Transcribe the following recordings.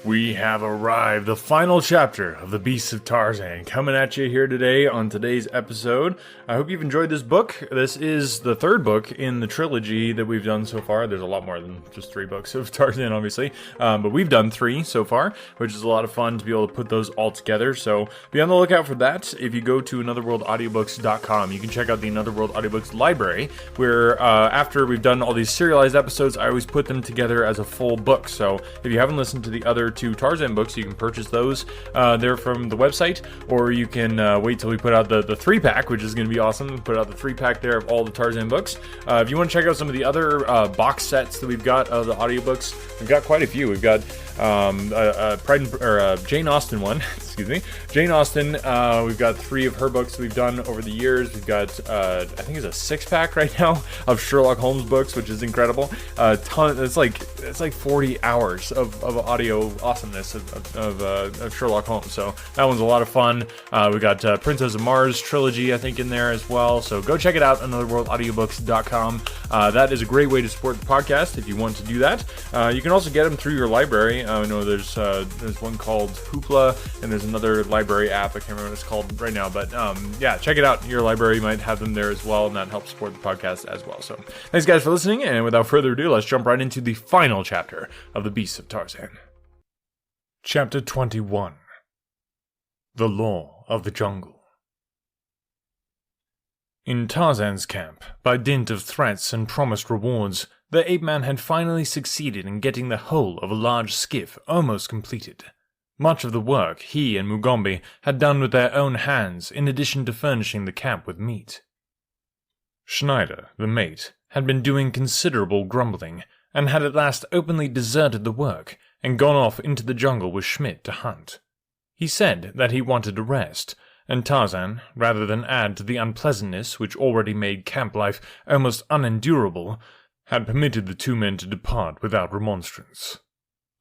We have arrived, the final chapter of The Beasts of Tarzan, coming at you here today on today's episode. I hope you've enjoyed this book. This is the third book in the trilogy that we've done so far. There's a lot more than just 3 books of Tarzan, obviously, but we've done 3 so far, which is a lot of fun to be able to put those all together, so be on the lookout for that. If you go to anotherworldaudiobooks.com, you can check out the Another World Audiobooks library, where after we've done all these serialized episodes, I always put them together as a full book. So if you haven't listened to the other 2 Tarzan books, you can purchase those there from the website, or you can wait till we put out the 3-pack, which is going to be awesome. We put out the 3-pack there of all the Tarzan books. If you want to check out some of the other box sets that we've got of the audiobooks, we've got quite a few. We've got Jane Austen one, excuse me, Jane Austen. We've got 3 of her books we've done over the years. We've got, I think it's a 6-pack right now of Sherlock Holmes books, which is incredible. It's like 40 hours of audio awesomeness of Sherlock Holmes. So that one's a lot of fun. We got Princess of Mars trilogy, I think, in there as well. So go check it out, anotherworldaudiobooks.com. That is a great way to support the podcast if you want to do that. You can also get them through your library. I know there's one called Hoopla, and there's another library app. I can't remember what it's called right now, but yeah, check it out. Your library might have them there as well, and that helps support the podcast as well. So thanks, guys, for listening, and without further ado, let's jump right into the final chapter of The Beasts of Tarzan. Chapter 21. The Law of the Jungle. In Tarzan's camp, by dint of threats and promised rewards, the ape-man had finally succeeded in getting the whole of a large skiff almost completed. Much of the work he and Mugambi had done with their own hands, in addition to furnishing the camp with meat. Schneider, the mate, had been doing considerable grumbling, and had at last openly deserted the work, and gone off into the jungle with Schmidt to hunt. He said that he wanted a rest, and Tarzan, rather than add to the unpleasantness which already made camp life almost unendurable, had permitted the 2 men to depart without remonstrance.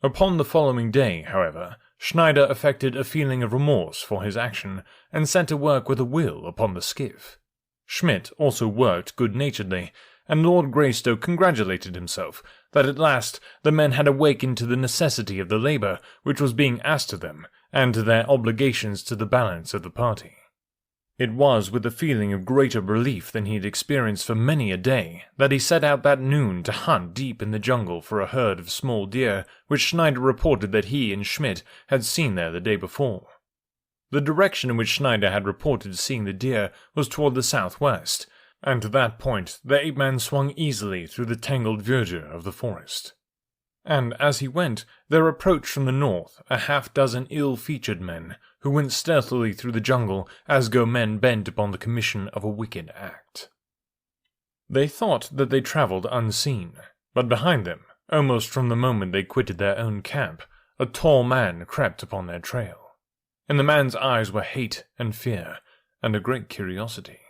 Upon the following day, however, Schneider affected a feeling of remorse for his action, and set to work with a will upon the skiff. Schmidt also worked good-naturedly, and Lord Greystoke congratulated himself that at last the men had awakened to the necessity of the labour which was being asked of them, and to their obligations to the balance of the party. It was with a feeling of greater relief than he had experienced for many a day that he set out that noon to hunt deep in the jungle for a herd of small deer, which Schneider reported that he and Schmidt had seen there the day before. The direction in which Schneider had reported seeing the deer was toward the southwest, and to that point the ape-man swung easily through the tangled verdure of the forest. And as he went, there approached from the north a half-dozen ill-featured men, who went stealthily through the jungle as go men bent upon the commission of a wicked act. They thought that they travelled unseen, but behind them, almost from the moment they quitted their own camp, a tall man crept upon their trail. In the man's eyes were hate and fear, and a great curiosity.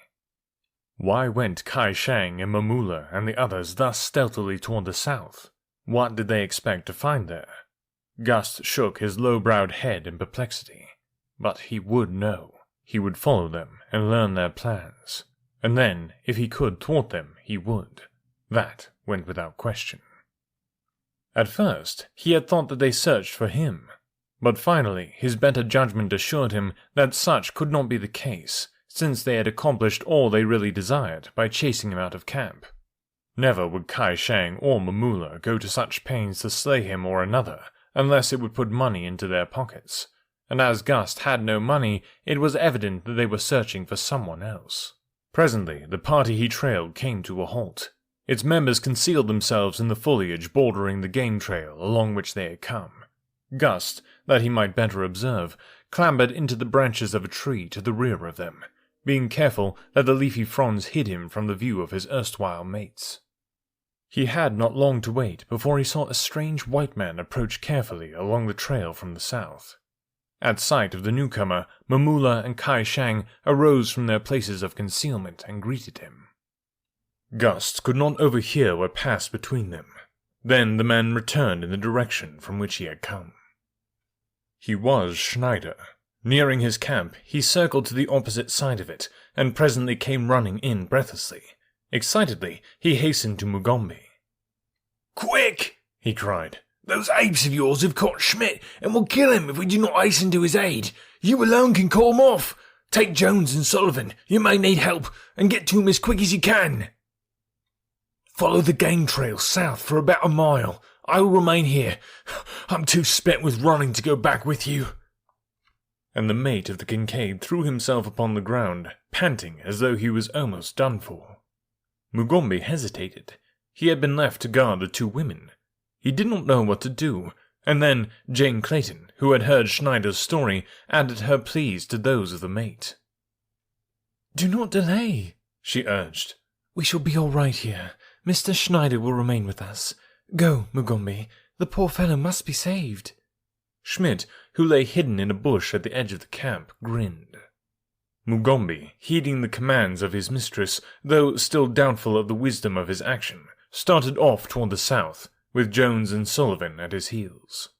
Why went Kai Shang and Mamula and the others thus stealthily toward the south? What did they expect to find there? Gust shook his low-browed head in perplexity. But he would know. He would follow them and learn their plans. And then, if he could thwart them, he would. That went without question. At first, he had thought that they searched for him. But finally, his better judgment assured him that such could not be the case, since they had accomplished all they really desired by chasing him out of camp. Never would Kai Shang or Mamula go to such pains to slay him or another, unless it would put money into their pockets. And as Gust had no money, it was evident that they were searching for someone else. Presently, the party he trailed came to a halt. Its members concealed themselves in the foliage bordering the game trail along which they had come. Gust, that he might better observe, clambered into the branches of a tree to the rear of them, being careful that the leafy fronds hid him from the view of his erstwhile mates. He had not long to wait before he saw a strange white man approach carefully along the trail from the south. At sight of the newcomer, Mamula and Kai Shang arose from their places of concealment and greeted him. Gust could not overhear what passed between them. Then the man returned in the direction from which he had come. He was Schneider. Nearing his camp, he circled to the opposite side of it, and presently came running in breathlessly. Excitedly, he hastened to Mugambi. "Quick!" he cried. Those apes of yours have caught Schmidt and will kill him if we do not hasten to his aid. You alone can call him off. Take Jones and Sullivan. You may need help, and get to him as quick as you can. Follow the game trail south for about a mile. I will remain here. I'm too spent with running to go back with you. And the mate of the Kincaid threw himself upon the ground, panting as though he was almost done for. Mugambi hesitated. He had been left to guard the two women. He did not know what to do, and then Jane Clayton, who had heard Schneider's story, added her pleas to those of the mate. "Do not delay," she urged. "We shall be all right here. Mr. Schneider will remain with us. Go, Mugambi. The poor fellow must be saved." Schmidt, who lay hidden in a bush at the edge of the camp, grinned. Mugambi, heeding the commands of his mistress, though still doubtful of the wisdom of his action, started off toward the south, with Jones and Sullivan at his heels.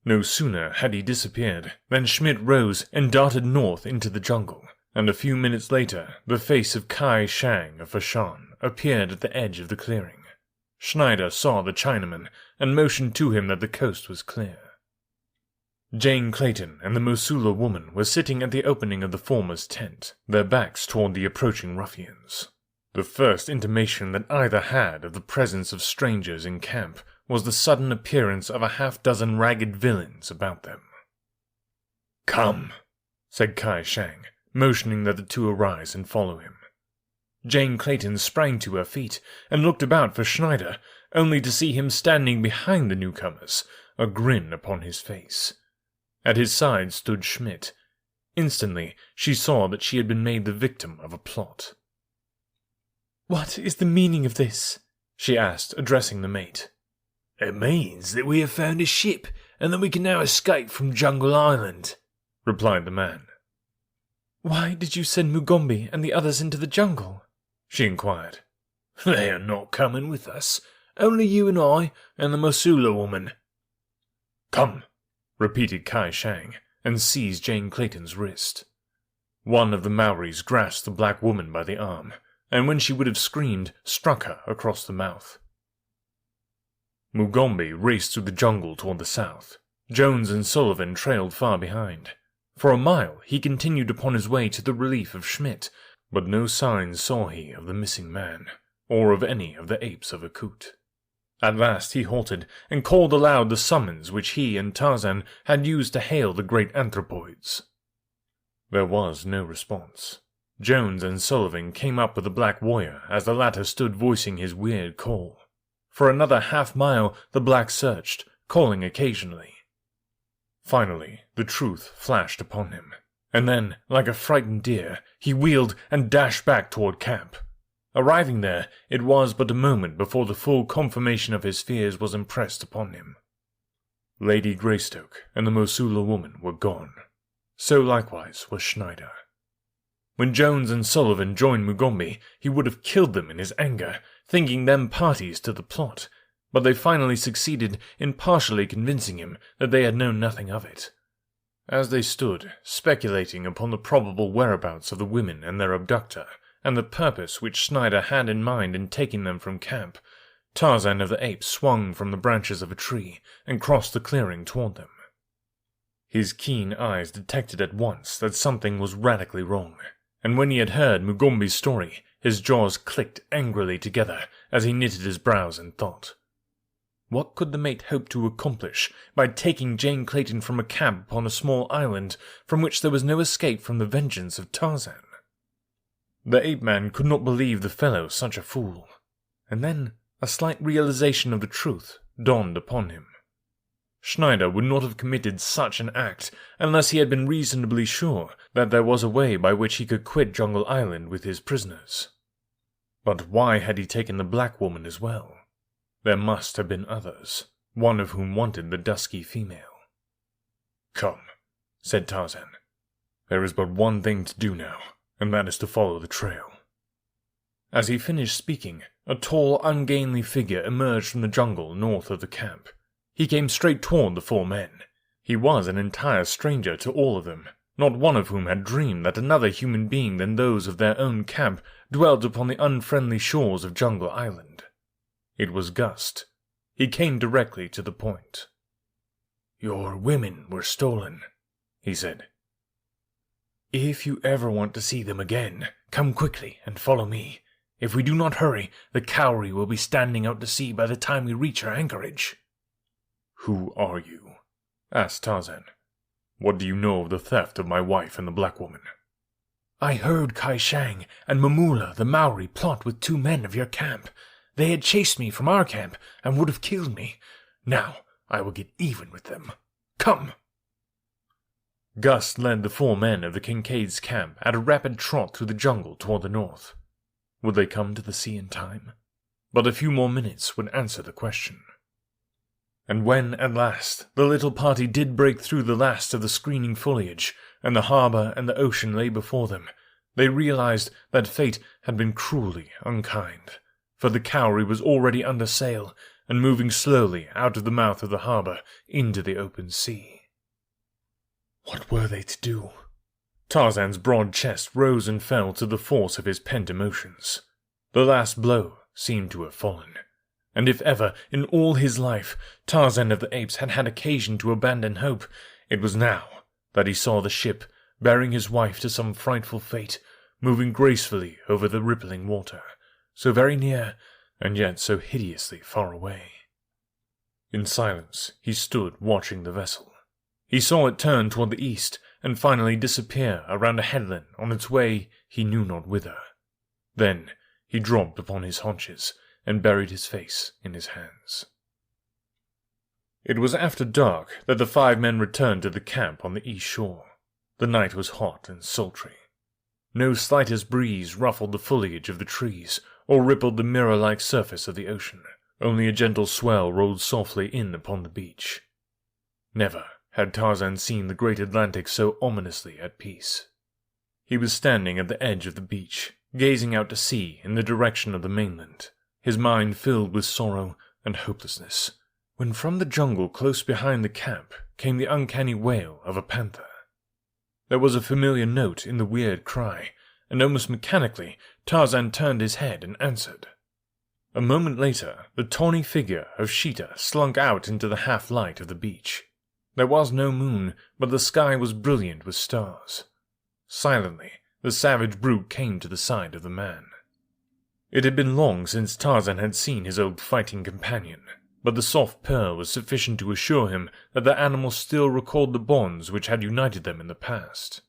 No sooner had he disappeared than Schmidt rose and darted north into the jungle, and a few minutes later the face of Kai Shang of Foshan appeared at the edge of the clearing. Schneider saw the Chinaman and motioned to him that the coast was clear. Jane Clayton and the Mosula woman were sitting at the opening of the former's tent, their backs toward the approaching ruffians. The first intimation that either had of the presence of strangers in camp was the sudden appearance of a half-dozen ragged villains about them. "Come," said Kai Shang, motioning that the two arise and follow him. Jane Clayton sprang to her feet and looked about for Schneider, only to see him standing behind the newcomers, a grin upon his face. At his side stood Schmidt. Instantly she saw that she had been made the victim of a plot. "What is the meaning of this?" she asked, addressing the mate. "It means that we have found a ship, and that we can now escape from Jungle Island," replied the man. "Why did you send Mugambi and the others into the jungle?" she inquired. "They are not coming with us. Only you and I and the Mosula woman." "Come," repeated Kai Shang, and seized Jane Clayton's wrist. One of the Maoris grasped the black woman by the arm, and when she would have screamed, struck her across the mouth. Mugambi raced through the jungle toward the south. Jones and Sullivan trailed far behind. For a mile he continued upon his way to the relief of Schmidt, but no signs saw he of the missing man, or of any of the apes of Akut. At last he halted and called aloud the summons which he and Tarzan had used to hail the great anthropoids. There was no response. Jones and Sullivan came up with the black warrior as the latter stood voicing his weird call. For another half-mile the black searched, calling occasionally. Finally, the truth flashed upon him, and then, like a frightened deer, he wheeled and dashed back toward camp. Arriving there, it was but a moment before the full confirmation of his fears was impressed upon him. Lady Greystoke and the Mosula woman were gone. So likewise was Schneider. When Jones and Sullivan joined Mugambi, he would have killed them in his anger, thinking them parties to the plot, but they finally succeeded in partially convincing him that they had known nothing of it. As they stood, speculating upon the probable whereabouts of the women and their abductor, and the purpose which Schneider had in mind in taking them from camp, Tarzan of the Apes swung from the branches of a tree and crossed the clearing toward them. His keen eyes detected at once that something was radically wrong, and when he had heard Mugambi's story, his jaws clicked angrily together as he knitted his brows in thought. What could the mate hope to accomplish by taking Jane Clayton from a camp upon a small island from which there was no escape from the vengeance of Tarzan? The ape-man could not believe the fellow such a fool, and then a slight realization of the truth dawned upon him. Schneider would not have committed such an act unless he had been reasonably sure that there was a way by which he could quit Jungle Island with his prisoners. But why had he taken the black woman as well? There must have been others, one of whom wanted the dusky female. "Come," said Tarzan. "There is but one thing to do now, and that is to follow the trail." As he finished speaking, a tall, ungainly figure emerged from the jungle north of the camp. He came straight toward the four men. He was an entire stranger to all of them, not one of whom had dreamed that another human being than those of their own camp dwelt upon the unfriendly shores of Jungle Island. It was Gust. He came directly to the point. "Your women were stolen," he said. "If you ever want to see them again, come quickly and follow me. If we do not hurry, the Cowrie will be standing out to sea by the time we reach our anchorage." "Who are you?" asked Tarzan. "What do you know of the theft of my wife and the black woman?" "I heard Kai Shang and Mamula the Maori plot with 2 men of your camp. They had chased me from our camp and would have killed me. Now I will get even with them. Come!" Gus led the 4 men of the Kincaid's camp at a rapid trot through the jungle toward the north. Would they come to the sea in time? But a few more minutes would answer the question. And when, at last, the little party did break through the last of the screening foliage, and the harbour and the ocean lay before them, they realized that fate had been cruelly unkind, for the Cowrie was already under sail and moving slowly out of the mouth of the harbour into the open sea. What were they to do? Tarzan's broad chest rose and fell to the force of his pent emotions. The last blow seemed to have fallen, and if ever in all his life Tarzan of the Apes had had occasion to abandon hope, it was now that he saw the ship, bearing his wife to some frightful fate, moving gracefully over the rippling water, so very near and yet so hideously far away. In silence he stood watching the vessel. He saw it turn toward the east and finally disappear around a headland on its way he knew not whither. Then he dropped upon his haunches and buried his face in his hands. It was after dark that the 5 men returned to the camp on the east shore. The night was hot and sultry. No slightest breeze ruffled the foliage of the trees or rippled the mirror-like surface of the ocean. Only a gentle swell rolled softly in upon the beach. Never had Tarzan seen the great Atlantic so ominously at peace. He was standing at the edge of the beach, gazing out to sea in the direction of the mainland, his mind filled with sorrow and hopelessness, when from the jungle close behind the camp came the uncanny wail of a panther. There was a familiar note in the weird cry, and almost mechanically Tarzan turned his head and answered. A moment later, the tawny figure of Sheeta slunk out into the half-light of the beach. There was no moon, but the sky was brilliant with stars. Silently, the savage brute came to the side of the man. It had been long since Tarzan had seen his old fighting companion, but the soft purr was sufficient to assure him that the animal still recalled the bonds which had united them in the past.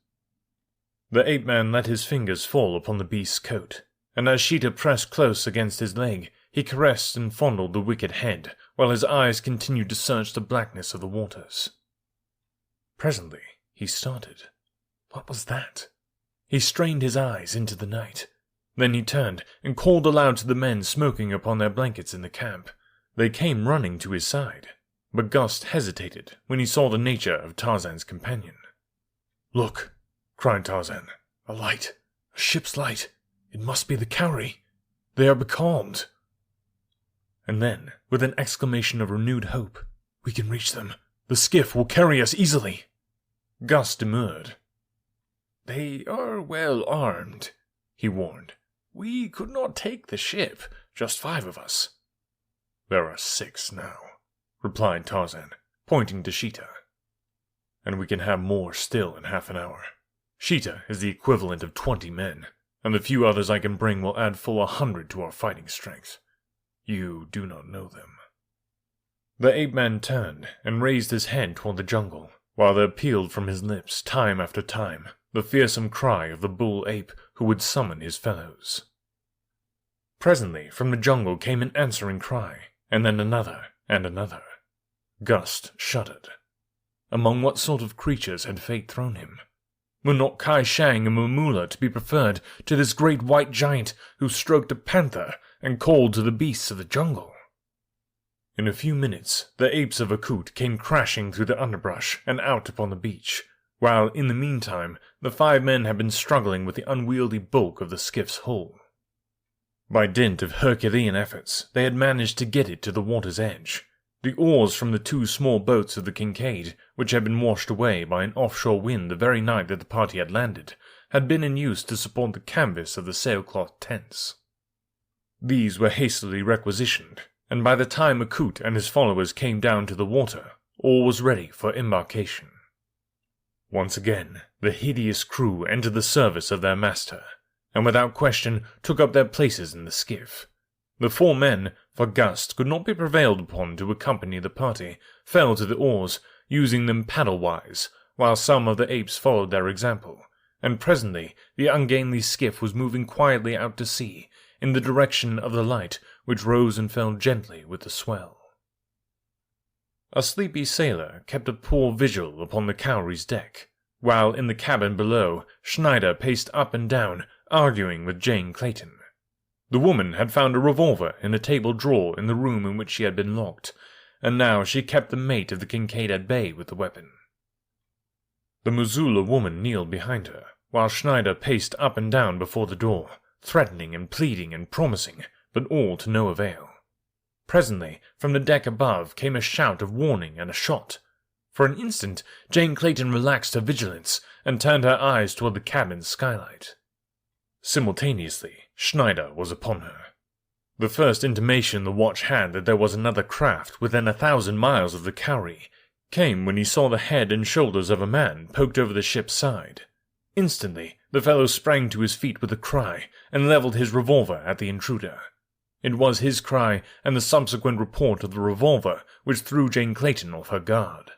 The ape-man let his fingers fall upon the beast's coat, and as Sheeta pressed close against his leg, he caressed and fondled the wicked head, while his eyes continued to search the blackness of the waters. Presently he started. What was that? He strained his eyes into the night. Then he turned and called aloud to the men smoking upon their blankets in the camp. They came running to his side, but Gust hesitated when he saw the nature of Tarzan's companion. "Look," cried Tarzan. "A light! A ship's light! It must be the Cowrie! They are becalmed!" And then, with an exclamation of renewed hope, "We can reach them! The skiff will carry us easily!" Gus demurred. "They are well armed," he warned. "We could not take the ship, just 5 of us." "There are 6 now," replied Tarzan, pointing to Sheeta. "And we can have more still in half an hour. Sheeta is the equivalent of 20 men, and the few others I can bring will add full 100 to our fighting strength. You do not know them." The ape-man turned and raised his head toward the jungle, while there pealed from his lips time after time the fearsome cry of the bull-ape who would summon his fellows. Presently from the jungle came an answering cry, and then another and another. Gust shuddered. Among what sort of creatures had fate thrown him? Were not Kai Shang and Mamula to be preferred to this great white giant who stroked a panther and called to the beasts of the jungle? In a few minutes, the apes of Akut came crashing through the underbrush and out upon the beach, while, in the meantime, the 5 men had been struggling with the unwieldy bulk of the skiff's hull. By dint of Herculean efforts, they had managed to get it to the water's edge. The oars from the 2 small boats of the Kincaid, which had been washed away by an offshore wind the very night that the party had landed, had been in use to support the canvas of the sailcloth tents. These were hastily requisitioned, and by the time Akut and his followers came down to the water, all was ready for embarkation. Once again, the hideous crew entered the service of their master, and without question took up their places in the skiff. The 4 men, for Gust could not be prevailed upon to accompany the party, fell to the oars, using them paddle-wise, while some of the apes followed their example, and presently the ungainly skiff was moving quietly out to sea, in the direction of the light which rose and fell gently with the swell. A sleepy sailor kept a poor vigil upon the Cowrie's deck, while in the cabin below Schneider paced up and down, arguing with Jane Clayton. The woman had found a revolver in a table drawer in the room in which she had been locked, and now she kept the mate of the Kincaid at bay with the weapon. The Missoula woman kneeled behind her, while Schneider paced up and down before the door, threatening and pleading and promising, but all to no avail. Presently, from the deck above came a shout of warning and a shot. For an instant, Jane Clayton relaxed her vigilance and turned her eyes toward the cabin's skylight. Simultaneously, Schneider was upon her. The first intimation the watch had that there was another craft within 1,000 miles of the Cowrie came when he saw the head and shoulders of a man poked over the ship's side. Instantly, the fellow sprang to his feet with a cry and leveled his revolver at the intruder. It was his cry and the subsequent report of the revolver which threw Jane Clayton off her guard.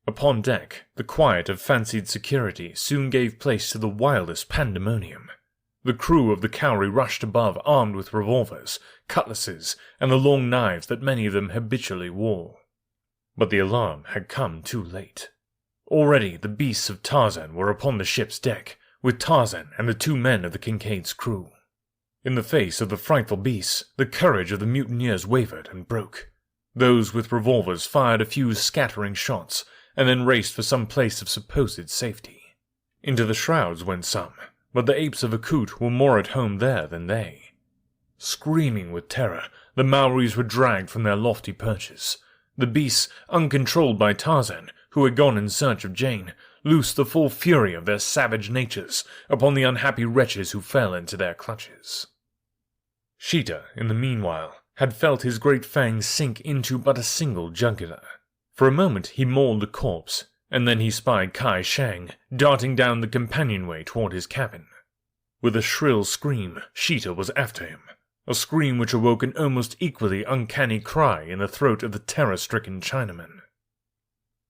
Upon deck, the quiet of fancied security soon gave place to the wildest pandemonium. The crew of the Cowrie rushed above armed with revolvers, cutlasses, and the long knives that many of them habitually wore. But the alarm had come too late. Already the beasts of Tarzan were upon the ship's deck, with Tarzan and the 2 men of the Kincaid's crew. In the face of the frightful beasts, the courage of the mutineers wavered and broke. Those with revolvers fired a few scattering shots, and then raced for some place of supposed safety. Into the shrouds went some, but the apes of Akut were more at home there than they. Screaming with terror, the Maoris were dragged from their lofty perches. The beasts, uncontrolled by Tarzan, who had gone in search of Jane, loosed the full fury of their savage natures upon the unhappy wretches who fell into their clutches. Sheeta, in the meanwhile, had felt his great fangs sink into but a single jugular. For a moment he mauled the corpse, and then he spied Kai Shang darting down the companionway toward his cabin. With a shrill scream, Sheeta was after him, a scream which awoke an almost equally uncanny cry in the throat of the terror-stricken Chinaman.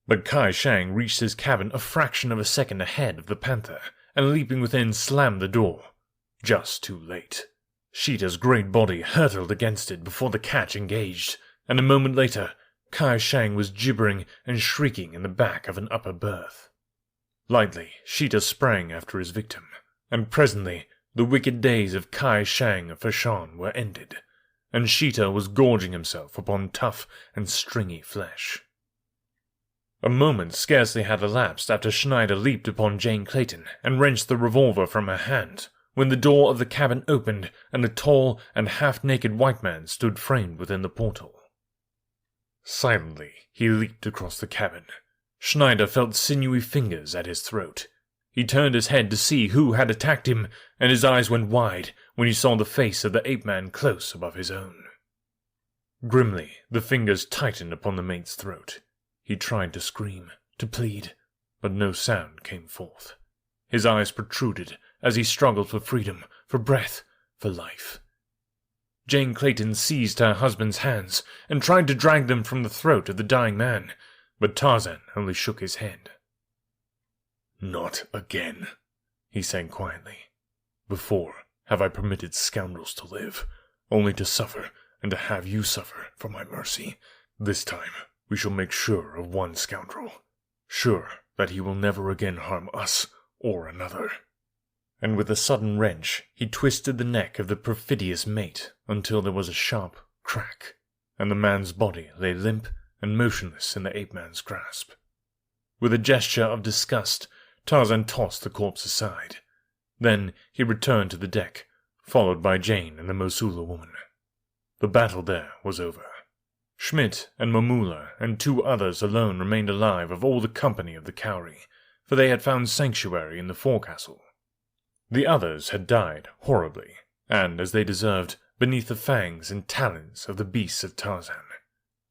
But Kai Shang reached his cabin a fraction of a second ahead of the panther, and leaping within slammed the door. Just too late. Sheeta's great body hurtled against it before the catch engaged, and a moment later, Kai Shang was gibbering and shrieking in the back of an upper berth. Lightly, Sheeta sprang after his victim, and presently the wicked days of Kai Shang of Fashan were ended, and Sheeta was gorging himself upon tough and stringy flesh. A moment scarcely had elapsed after Schneider leaped upon Jane Clayton and wrenched the revolver from her hand, when the door of the cabin opened and a tall and half-naked white man stood framed within the portal. Silently, he leaped across the cabin. Schneider felt sinewy fingers at his throat. He turned his head to see who had attacked him, and his eyes went wide when he saw the face of the ape-man close above his own. Grimly, the fingers tightened upon the mate's throat. He tried to scream, to plead, but no sound came forth. His eyes protruded as he struggled for freedom, for breath, for life. Jane Clayton seized her husband's hands and tried to drag them from the throat of the dying man, but Tarzan only shook his head. "Not again," he said quietly. "Before have I permitted scoundrels to live, only to suffer and to have you suffer for my mercy. This time we shall make sure of one scoundrel, sure that he will never again harm us or another." And with a sudden wrench, he twisted the neck of the perfidious mate until there was a sharp crack, and the man's body lay limp and motionless in the ape-man's grasp. With a gesture of disgust, Tarzan tossed the corpse aside. Then he returned to the deck, followed by Jane and the Missoula woman. The battle there was over. Schmidt and Mamula and 2 others alone remained alive of all the company of the Cowrie, for they had found sanctuary in the forecastle. The others had died horribly, and, as they deserved, beneath the fangs and talons of the beasts of Tarzan.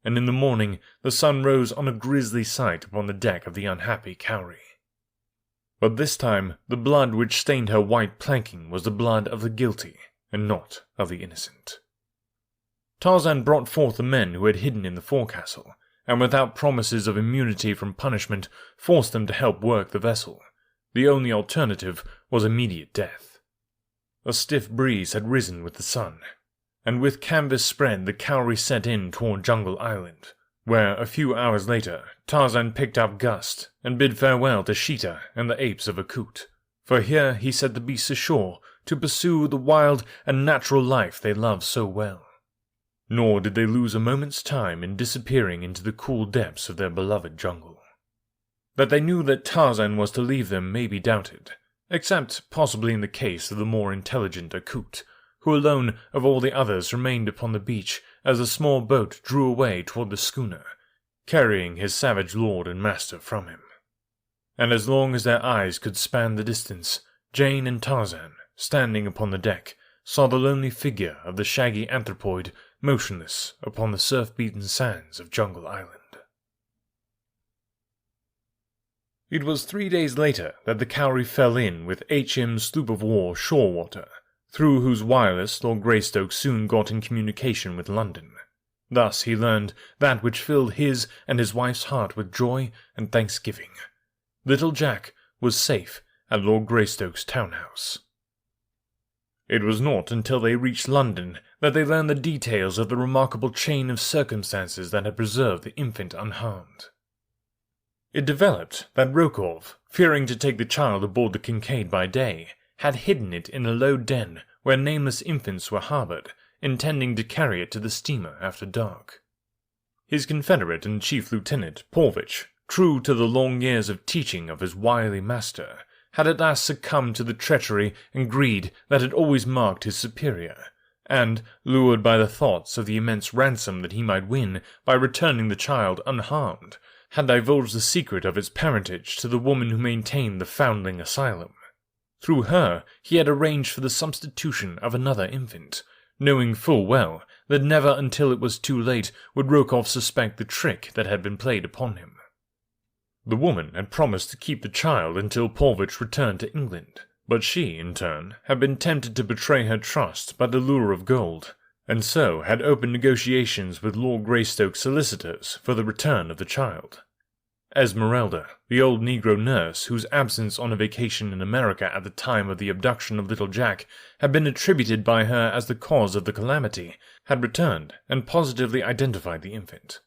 And in the morning the sun rose on a grisly sight upon the deck of the unhappy Cowrie. But this time the blood which stained her white planking was the blood of the guilty, and not of the innocent. Tarzan brought forth the men who had hidden in the forecastle, and without promises of immunity from punishment forced them to help work the vessel. The only alternative was immediate death. A stiff breeze had risen with the sun, and with canvas spread the Cowrie set in toward Jungle Island, where a few hours later Tarzan picked up Gust and bid farewell to Sheeta and the apes of Akut, for here he set the beasts ashore to pursue the wild and natural life they loved so well. Nor did they lose a moment's time in disappearing into the cool depths of their beloved jungle. That they knew that Tarzan was to leave them may be doubted, except possibly in the case of the more intelligent Akut, who alone of all the others remained upon the beach as the small boat drew away toward the schooner, carrying his savage lord and master from him. And as long as their eyes could span the distance, Jane and Tarzan, standing upon the deck, saw the lonely figure of the shaggy anthropoid motionless upon the surf-beaten sands of Jungle Island. It was 3 days later that the Cowrie fell in with H.M. sloop of war Shorewater, through whose wireless Lord Greystoke soon got in communication with London. Thus he learned that which filled his and his wife's heart with joy and thanksgiving. Little Jack was safe at Lord Greystoke's townhouse. It was not until they reached London that they learned the details of the remarkable chain of circumstances that had preserved the infant unharmed. It developed that Rokov, fearing to take the child aboard the Kincaid by day, had hidden it in a low den where nameless infants were harboured, intending to carry it to the steamer after dark. His confederate and chief lieutenant, Paulvitch, true to the long years of teaching of his wily master, had at last succumbed to the treachery and greed that had always marked his superior, and, lured by the thoughts of the immense ransom that he might win by returning the child unharmed, had divulged the secret of its parentage to the woman who maintained the foundling asylum. Through her he had arranged for the substitution of another infant, knowing full well that never until it was too late would Rokov suspect the trick that had been played upon him. The woman had promised to keep the child until Paulvitch returned to England, but she, in turn, had been tempted to betray her trust by the lure of gold, and so had opened negotiations with Lord Greystoke's solicitors for the return of the child. Esmeralda, the old Negro nurse whose absence on a vacation in America at the time of the abduction of little Jack had been attributed by her as the cause of the calamity, had returned and positively identified the infant.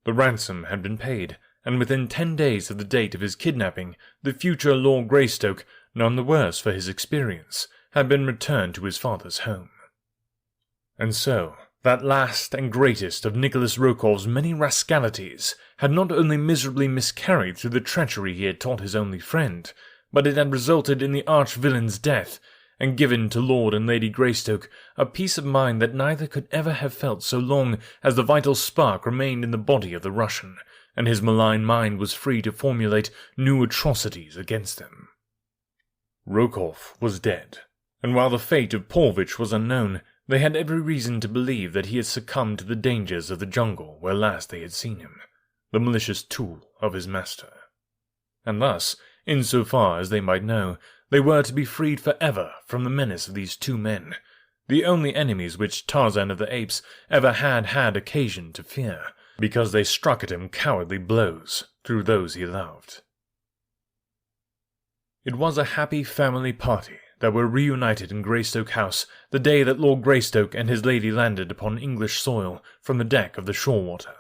The ransom had been paid, and within 10 days of the date of his kidnapping, the future Lord Greystoke, none the worse for his experience, had been returned to his father's home. And so, that last and greatest of Nicholas Rokov's many rascalities had not only miserably miscarried through the treachery he had taught his only friend, but it had resulted in the arch-villain's death, and given to Lord and Lady Greystoke a peace of mind that neither could ever have felt so long as the vital spark remained in the body of the Russian, and his malign mind was free to formulate new atrocities against them. Rokov was dead, and while the fate of Paulvitch was unknown, they had every reason to believe that he had succumbed to the dangers of the jungle where last they had seen him, the malicious tool of his master. And thus, in so far as they might know, they were to be freed forever from the menace of these two men, the only enemies which Tarzan of the Apes ever had occasion to fear, because they struck at him cowardly blows through those he loved. It was a happy family party that were reunited in Greystoke House the day that Lord Greystoke and his lady landed upon English soil from the deck of the Shorewater.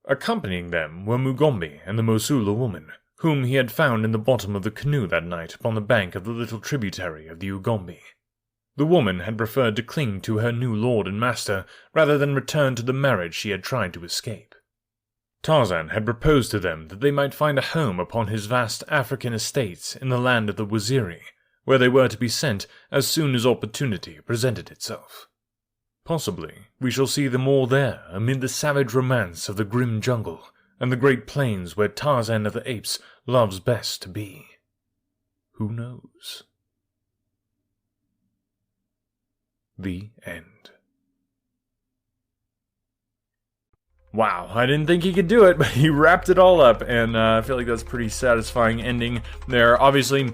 Accompanying them were Mugambi and the Mosula woman, whom he had found in the bottom of the canoe that night upon the bank of the little tributary of the Ugombi. The woman had preferred to cling to her new lord and master rather than return to the marriage she had tried to escape. Tarzan had proposed to them that they might find a home upon his vast African estates in the land of the Waziri, where they were to be sent as soon as opportunity presented itself. Possibly we shall see them all there amid the savage romance of the grim jungle and the great plains where Tarzan of the Apes loves best to be. Who knows? The end. Wow, I didn't think he could do it, but he wrapped it all up, and I feel like that's a pretty satisfying ending there. Obviously,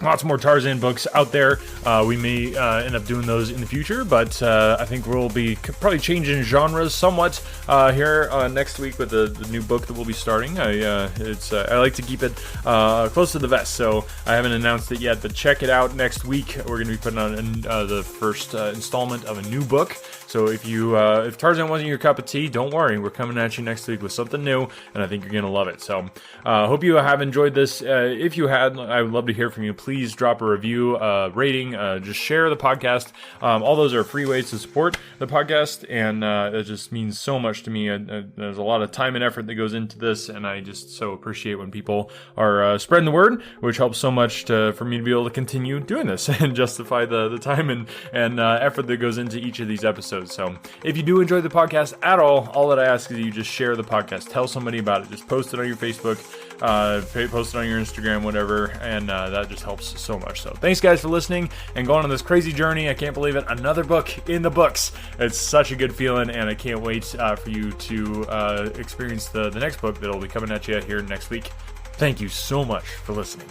lots more Tarzan books out there. We may end up doing those in the future, but I think we'll be probably changing genres somewhat here next week with the new book that we'll be starting. I like to keep it close to the vest, so I haven't announced it yet, but check it out next week. We're going to be putting on the first installment of a new book. So if Tarzan wasn't your cup of tea, don't worry. We're coming at you next week with something new, and I think you're going to love it. So hope you have enjoyed this. If you had, I would love to hear from you. Please drop a review, rating, just share the podcast. All those are free ways to support the podcast, and it just means so much to me. There's a lot of time and effort that goes into this, and I just so appreciate when people are spreading the word, which helps so much for me to be able to continue doing this and justify the time and effort that goes into each of these episodes. So if you do enjoy the podcast at all that I ask is that you just share the podcast. Tell somebody about it. Just post it on your Facebook, post it on your Instagram, whatever, and that just helps so much. So thanks, guys, for listening and going on this crazy journey. I can't believe it. Another book in the books. It's such a good feeling, and I can't wait for you to experience the next book that will be coming at you here next week. Thank you so much for listening.